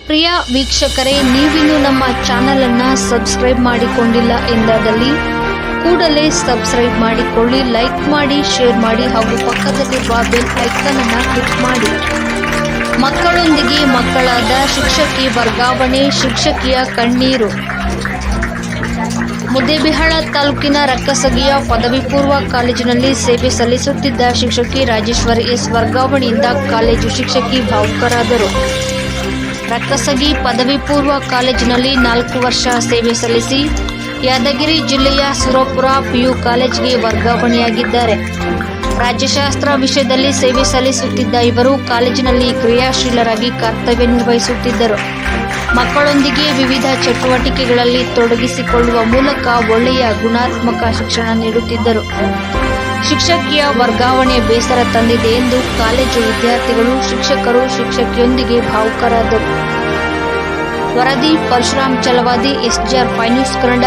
ಪ್ರಿಯ ವೀಕ್ಷಕರೇ, ನೀವಿನ್ನು ನಮ್ಮ ಚಾನಲ್ ಅನ್ನು ಸಬ್ಸ್ಕ್ರೈಬ್ ಮಾಡಿಕೊಂಡಿಲ್ಲ ಎಂದಾದಲ್ಲಿ ಕೂಡಲೇ ಸಬ್ಸ್ಕ್ರೈಬ್ ಮಾಡಿಕೊಳ್ಳಿ, ಲೈಕ್ ಮಾಡಿ, ಶೇರ್ ಮಾಡಿ ಹಾಗೂ ಪಕ್ಕದಲ್ಲಿರುವ ಬೆಲ್ ಐಕಾನ್ ಅನ್ನು ಕ್ಲಿಕ್ ಮಾಡಿ. ಮಕ್ಕಳೊಂದಿಗೆ ಮಕ್ಕಳಾದ ಶಿಕ್ಷಕಿ ವರ್ಗಾವಣೆ, ಶಿಕ್ಷಕಿಯ ಕಣ್ಣೀರು. ಮುದ್ದೇಬಿಹಾಳ ತಾಲೂಕಿನ ರಕ್ಕಸಗಿಯ ಪದವಿ ಪೂರ್ವ ಕಾಲೇಜಿನಲ್ಲಿ ಸೇವೆ ಸಲ್ಲಿಸುತ್ತಿದ್ದ ಶಿಕ್ಷಕಿ ರಾಜೇಶ್ವರಿ ಎಸ್ ವರ್ಗಾವಣೆಯಿಂದ ಕಾಲೇಜು ಶಿಕ್ಷಕಿ ಭಾವುಕರಾದರು. ರಕ್ಕಸಗಿ ಪದವಿ ಪೂರ್ವ ಕಾಲೇಜಿನಲ್ಲಿ 4 ವರ್ಷ ಸೇವೆ ಸಲ್ಲಿಸಿ ಯಾದಗಿರಿ ಜಿಲ್ಲೆಯ ಸುರಪುರ ಪಿಯು ಕಾಲೇಜಿಗೆ ವರ್ಗಾವಣೆಯಾಗಿದ್ದಾರೆ. ರಾಜ್ಯಶಾಸ್ತ್ರ ವಿಷಯದಲ್ಲಿ ಸೇವೆ ಸಲ್ಲಿಸುತ್ತಿದ್ದ ಇವರು ಕಾಲೇಜಿನಲ್ಲಿ ಕ್ರಿಯಾಶೀಲರಾಗಿ ಕರ್ತವ್ಯ ನಿರ್ವಹಿಸುತ್ತಿದ್ದರು. ಮಕ್ಕಳೊಂದಿಗೆ ವಿವಿಧ ಚಟುವಟಿಕೆಗಳಲ್ಲಿ ತೊಡಗಿಸಿಕೊಳ್ಳುವ ಮೂಲಕ ಒಳ್ಳೆಯ ಗುಣಾತ್ಮಕ ಶಿಕ್ಷಣ ನೀಡುತ್ತಿದ್ದರು. ಶಿಕ್ಷಕಿಯ ವರ್ಗಾವಣೆ ಬೇಸರ ತಂದಿದೆ ಎಂದು ಕಾಲೇಜು ವಿದ್ಯಾರ್ಥಿಗಳು, ಶಿಕ್ಷಕರು ಶಿಕ್ಷಕಿಯೊಂದಿಗೆ ಭಾವುಕರಾದರು. ವರದಿ ಪರಶುರಾಮ್ ಚಲವಾದಿ, SGR 5 ನ್ಯೂಸ್ ಕನ್ನಡ.